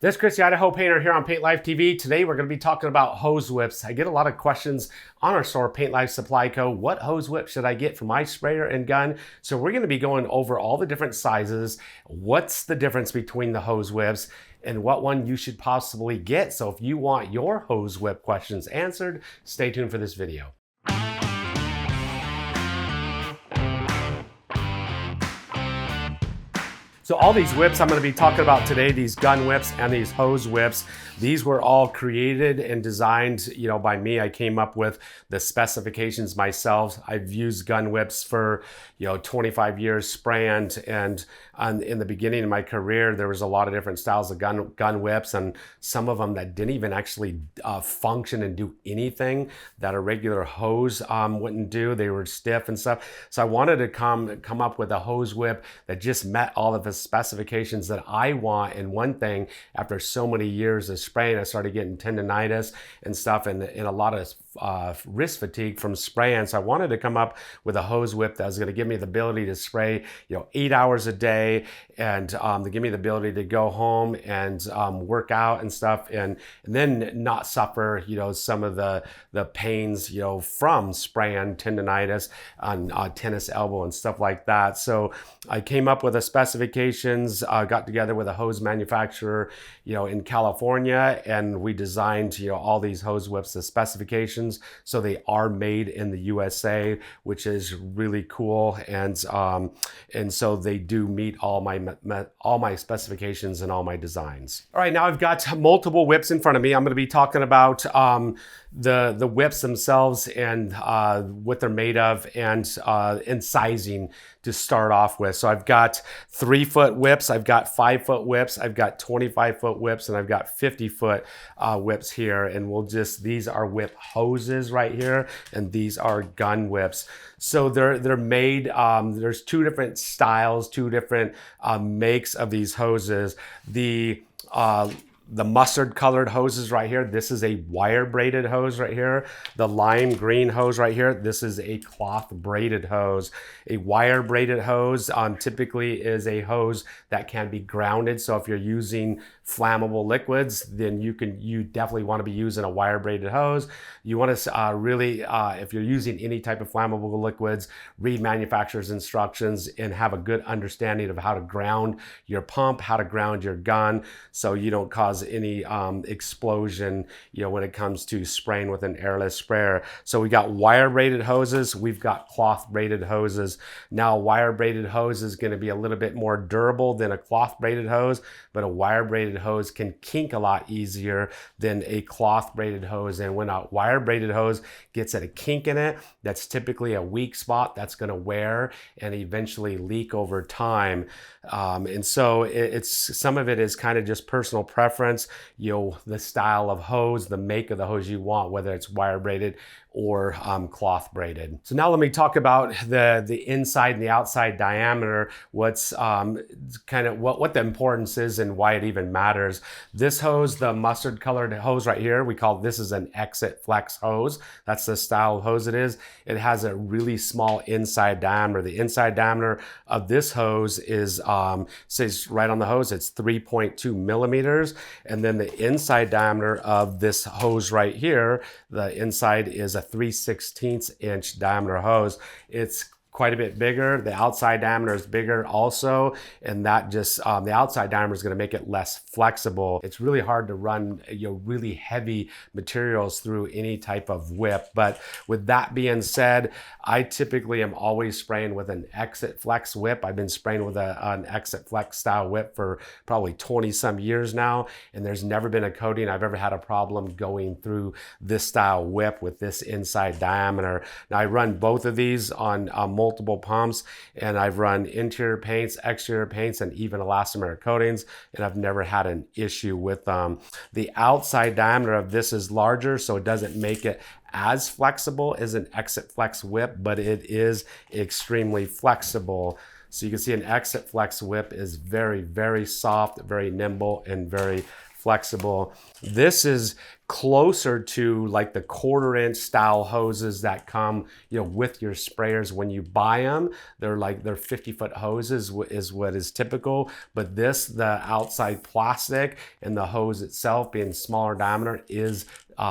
This is Chris, the Idaho Painter here on Paint Life TV. Today we're going to be talking about hose whips. I get a lot of questions on our store, Paint Life Supply Co. What hose whip should I get for my sprayer and gun? So we're going to be going over all the different sizes, what's the difference between the hose whips, and what one you should possibly get. So if you want your hose whip questions answered, stay tuned for this video. So all these whips I'm going to be talking about today, these gun whips and these hose whips, these were all created and designed, by me. I came up with the specifications myself. I've used gun whips for, 25 years spraying, and in the beginning of my career, there was a lot of different styles of gun whips, and some of them that didn't even actually function and do anything that a regular hose wouldn't do. They were stiff and stuff. So I wanted to come up with a hose whip that just met all of the specifications that I want. And one thing, after so many years of spraying, I started getting tendonitis and stuff, and a lot of wrist fatigue from spraying. So I wanted to come up with a hose whip that was going to give me the ability to spray 8 hours a day, and to give me the ability to go home and work out and stuff, and then not suffer some of the pains from spraying, tendonitis on tennis elbow and stuff like that. So I came up with the specifications, got together with a hose manufacturer in California, and we designed all these hose whips, the specifications. So they are made in the USA, which is really cool, and so they do meet all my specifications and all my designs. All right, now I've got multiple whips in front of me. I'm going to be talking about the whips themselves and what they're made of, and sizing to start off with. So I've got 3-foot whips, I've got 5-foot whips, I've got 25-foot whips, and I've got 50-foot whips here. And these are whip hoses right here, and these are gun whips. So they're made, there's two different styles, two different makes of these hoses. The mustard colored hoses right here, this is a wire braided hose right here. The lime green hose right here, this is a cloth braided hose. A wire braided hose typically is a hose that can be grounded. So if you're using flammable liquids, then you definitely want to be using a wire braided hose. You want to really, if you're using any type of flammable liquids, read manufacturer's instructions and have a good understanding of how to ground your pump, how to ground your gun, so you don't cause any explosion, when it comes to spraying with an airless sprayer. So we got wire braided hoses, we've got cloth braided hoses. Now, a wire braided hose is going to be a little bit more durable than a cloth braided hose, but a wire braided hose can kink a lot easier than a cloth braided hose. And when a wire braided hose gets at a kink in it, that's typically a weak spot that's going to wear and eventually leak over time. And so some of it is kind of just personal preference, the style of hose, the make of the hose you want, whether it's wire braided or cloth braided. So now let me talk about the inside and the outside diameter, what's what the importance is and why it even matters. This hose, the mustard colored hose right here, this is an exit flex hose. That's the style of hose it is. It has a really small inside diameter. The inside diameter of this hose is, says right on the hose, it's 3.2 millimeters. And then the inside diameter of this hose right here, the inside is a 3/16 inch diameter hose. It's quite a bit bigger. The outside diameter is bigger also, and that just the outside diameter is going to make it less flexible. It's really hard to run really heavy materials through any type of whip. But with that being said, I typically am always spraying with an exit flex whip. I've been spraying with an exit flex style whip for probably 20 some years now, and there's never been a coating I've ever had a problem going through this style whip with this inside diameter. Now I run both of these on multiple pumps, and I've run interior paints, exterior paints, and even elastomeric coatings, and I've never had an issue with them. The outside diameter of this is larger, so it doesn't make it as flexible as an exit flex whip, but it is extremely flexible. So you can see an exit flex whip is very, very soft, very nimble, and very flexible. This is closer to like the 1/4-inch style hoses that come, you know, with your sprayers when you buy them. They're 50-foot hoses is what is typical, but this, the outside plastic and the hose itself being smaller diameter, is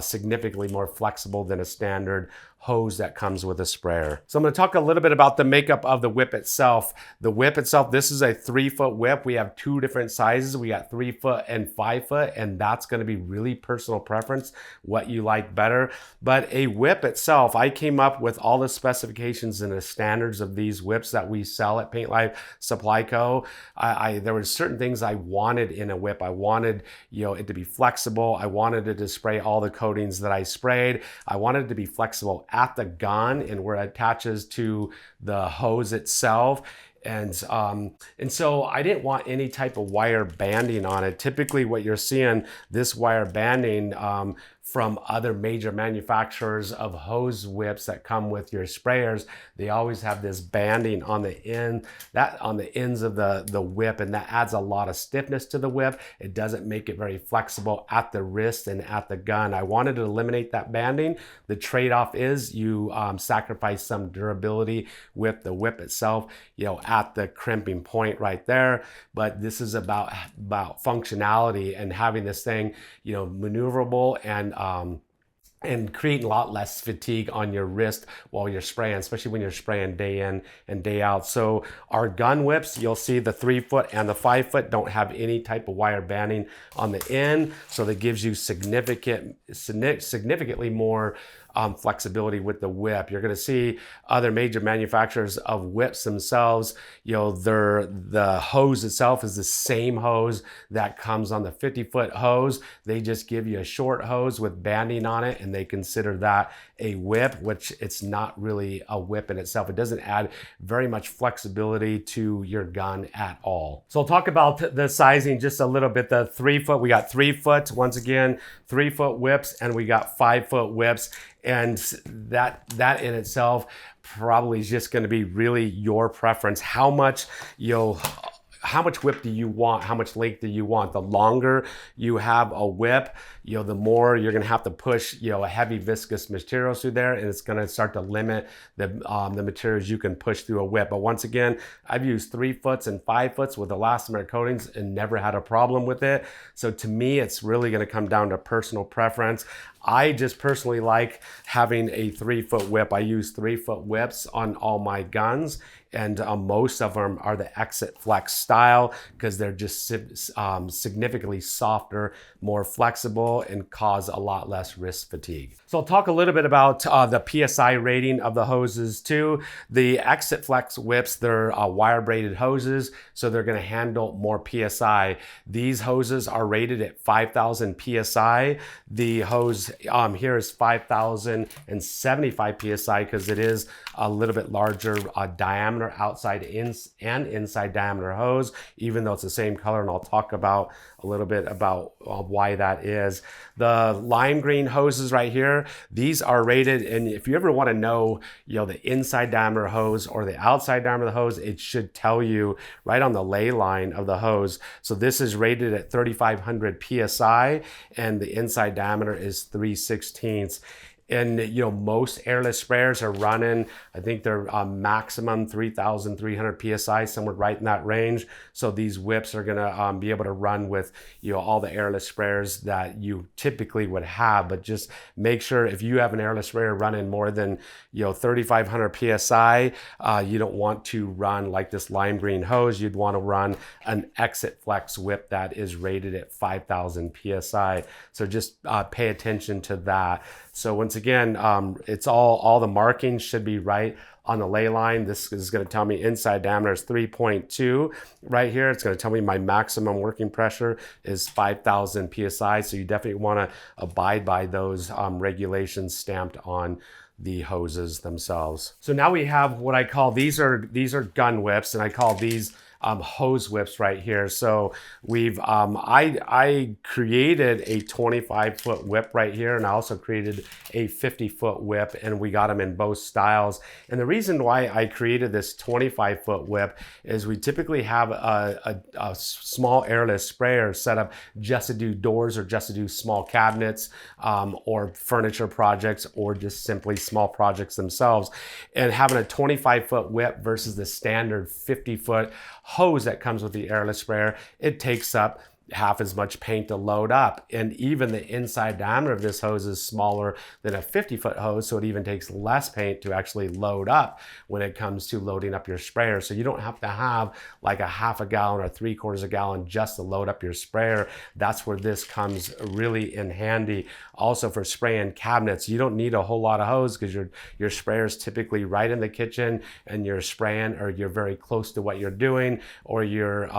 significantly more flexible than a standard hose that comes with a sprayer. So I'm going to talk a little bit about the makeup of the whip itself. The whip itself, this is a 3-foot whip. We have 2 different sizes. We got 3-foot and 5-foot, and that's going to be really personal preference, what you like better. But a whip itself, I came up with all the specifications and the standards of these whips that we sell at Paint Life Supply Co. There were certain things I wanted in a whip. I wanted, you know, it to be flexible. I wanted it to spray all the coatings that I sprayed. I wanted it to be flexible at the gun and where it attaches to the hose itself. And so I didn't want any type of wire banding on it. Typically what you're seeing, this wire banding from other major manufacturers of hose whips that come with your sprayers, they always have this banding on the ends of the whip, and that adds a lot of stiffness to the whip. It doesn't make it very flexible at the wrist and at the gun. I wanted to eliminate that banding. The trade-off is you sacrifice some durability with the whip itself, you know, at the crimping point right there. But this is about functionality and having this thing, you know, maneuverable and create a lot less fatigue on your wrist while you're spraying, especially when you're spraying day in and day out. So our gun whips, you'll see the 3-foot and the 5-foot don't have any type of wire banding on the end. So that gives you significantly more flexibility with the whip. You're going to see other major manufacturers of whips themselves, you know, the hose itself is the same hose that comes on the 50-foot hose. They just give you a short hose with banding on it, and they consider that a whip, which it's not really a whip in itself. It doesn't add very much flexibility to your gun at all. So I'll talk about the sizing just a little bit. The 3-foot, we got 3-foot, once again, 3-foot whips, and we got 5-foot whips. And that in itself probably is just going to be really your preference. How much whip do you want? How much length do you want? The longer you have a whip, you know, the more you're going to have to push, you know, a heavy viscous material through there, and it's going to start to limit the materials you can push through a whip. But once again, I've used 3-foots and 5-foots with elastomer coatings and never had a problem with it. So to me, it's really going to come down to personal preference. I just personally like having a 3-foot whip. I use 3-foot whips on all my guns, and most of them are the Exit Flex style because they're just significantly softer, more flexible, and cause a lot less wrist fatigue. So I'll talk a little bit about the PSI rating of the hoses too. The Exit Flex whips, they're wire braided hoses, so they're going to handle more PSI. These hoses are rated at 5,000 PSI. The hose here is 5,075 PSI because it is a little bit larger diameter outside and inside diameter hose, even though it's the same color, and I'll talk about a little bit about why that is. The lime green hoses right here, these are rated, and if you ever want to know, you know, the inside diameter hose or the outside diameter of the hose, it should tell you right on the lay line of the hose. So this is rated at 3,500 PSI, and the inside diameter is 3/16. And, you know, most airless sprayers are running, I think they're maximum 3,300 PSI, somewhere right in that range. So these whips are going to be able to run with, you know, all the airless sprayers that you typically would have. But just make sure if you have an airless sprayer running more than, you know, 3,500 PSI, you don't want to run like this lime green hose. You'd want to run an Exit Flex whip that is rated at 5,000 PSI. So just pay attention to that. So once again, it's all the markings should be right on the lay line. This is going to tell me inside diameter is 3.2 right here. It's going to tell me my maximum working pressure is 5,000 PSI. So you definitely want to abide by those regulations stamped on the hoses themselves. So now we have what I call, these are gun whips, and I call these hose whips right here. So we've I created a 25-foot whip right here, and I also created a 50-foot whip, and we got them in both styles. And the reason why I created this 25-foot whip is we typically have a small airless sprayer set up just to do doors or just to do small cabinets or furniture projects or just simply small projects themselves. And having a 25-foot whip versus the standard 50-foot hose that comes with the airless sprayer, it takes up half as much paint to load up. And even the inside diameter of this hose is smaller than a 50-foot hose, so it even takes less paint to actually load up when it comes to loading up your sprayer. So you don't have to have like a half a gallon or 3/4 gallon just to load up your sprayer. That's where this comes really in handy. Also for spraying cabinets, you don't need a whole lot of hose because your sprayer is typically right in the kitchen and you're spraying, or you're very close to what you're doing, or you're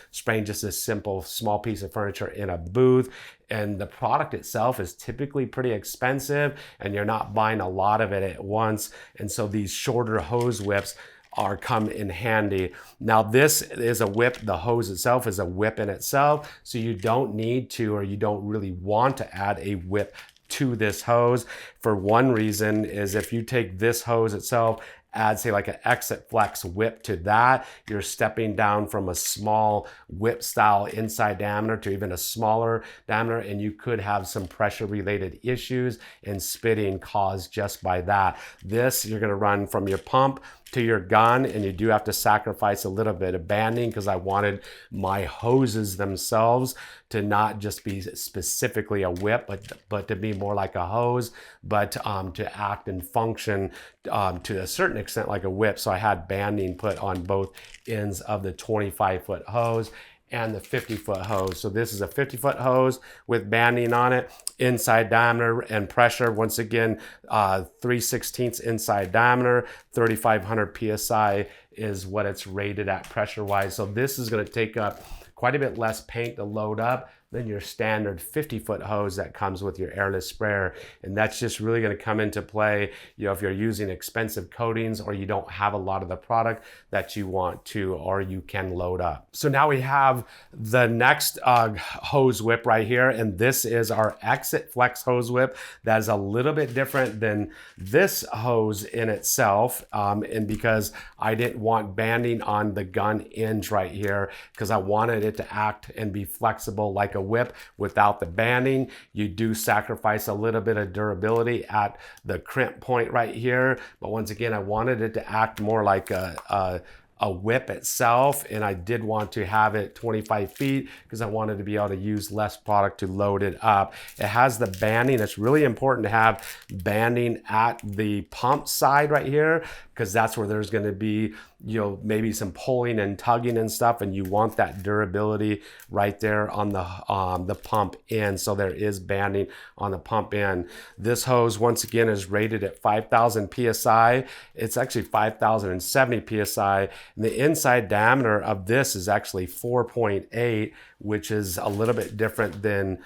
spraying just a simple small piece of furniture in a booth. And the product itself is typically pretty expensive and you're not buying a lot of it at once. And so these shorter hose whips come in handy. Now this is a whip, the hose itself is a whip in itself, so you don't need to, or you don't really want to add a whip to this hose. For one reason is if you take this hose itself, add say like an Exit Flex whip to that, you're stepping down from a small whip style inside diameter to even a smaller diameter, and you could have some pressure related issues and spitting caused just by that. This, you're gonna run from your pump to your gun, and you do have to sacrifice a little bit of banding because I wanted my hoses themselves to not just be specifically a whip, but to be more like a hose, but to act and function to a certain extent like a whip. So I had banding put on both ends of the 25-foot hose and the 50-foot hose. So this is a 50-foot hose with banding on it, inside diameter and pressure. Once again, 3/16 inside diameter, 3,500 PSI is what it's rated at pressure-wise. So this is gonna take up quite a bit less paint to load up than your standard 50-foot hose that comes with your airless sprayer. And that's just really gonna come into play, you know, if you're using expensive coatings or you don't have a lot of the product that you want to, or you can load up. So now we have the next hose whip right here, and this is our Exit Flex hose whip. That is a little bit different than this hose in itself, and because I didn't want banding on the gun ends right here, because I wanted it to act and be flexible like a whip without the banding. You do sacrifice a little bit of durability at the crimp point right here, but once again, I wanted it to act more like a whip itself, and I did want to have it 25 feet because I wanted to be able to use less product to load it up. It has the banding. It's really important to have banding at the pump side right here, because that's where there's going to be, you know, maybe some pulling and tugging and stuff, and you want that durability right there on the pump end. So there is banding on the pump end. This hose, once again, is rated at 5,000 PSI. It's actually 5,070 PSI. And the inside diameter of this is actually 4.8, which is a little bit different than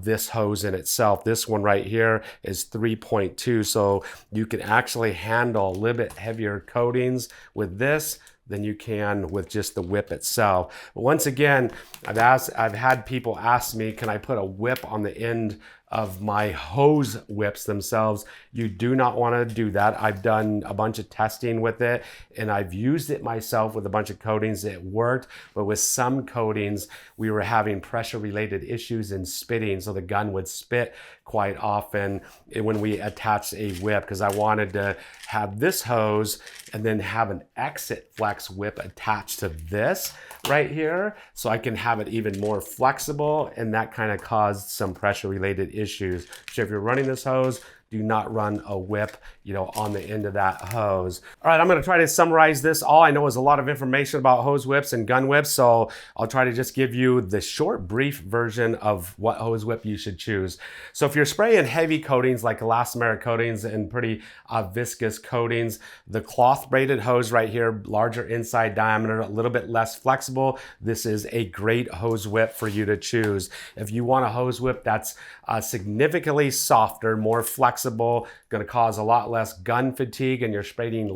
this hose in itself. This one right here is 3.2. So you can actually handle a little bit heavier coatings with this than you can with just the whip itself. But once again, I've had people ask me, can I put a whip on the end of my hose whips themselves? You do not want to do that. I've done a bunch of testing with it, and I've used it myself with a bunch of coatings. It worked, but with some coatings, we were having pressure related issues and spitting, so the gun would spit quite often when we attached a whip, because I wanted to have this hose and then have an Exit Flex whip attached to this right here, so I can have it even more flexible, and that kind of caused some pressure related issues. So if you're running this hose, do not run a whip, you know, on the end of that hose. All right, I'm gonna try to summarize this. All I know is a lot of information about hose whips and gun whips, so I'll try to just give you the short, brief version of what hose whip you should choose. So if you're spraying heavy coatings like elastomeric coatings and pretty viscous coatings, the cloth braided hose right here, larger inside diameter, a little bit less flexible, this is a great hose whip for you to choose. If you want a hose whip that's significantly softer, more flexible, going to cause a lot less gun fatigue, and you're spraying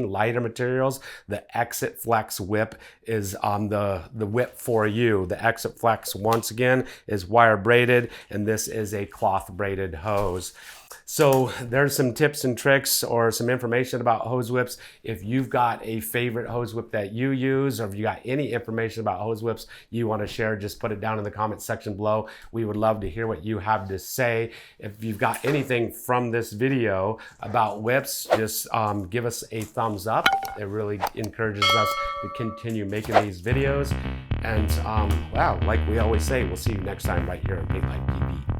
lighter materials. The Exit Flex whip is the whip for you. The Exit Flex, once again, is wire braided, and this is a cloth braided hose. So there's some tips and tricks or some information about hose whips. If you've got a favorite hose whip that you use, or if you got any information about hose whips you want to share, just put it down in the comment section below. We would love to hear what you have to say. If you've got anything from this video about whips, just give us a thumbs up. It really encourages us to continue making these videos. And wow, like we always say, we'll see you next time right here on Paint Like PB.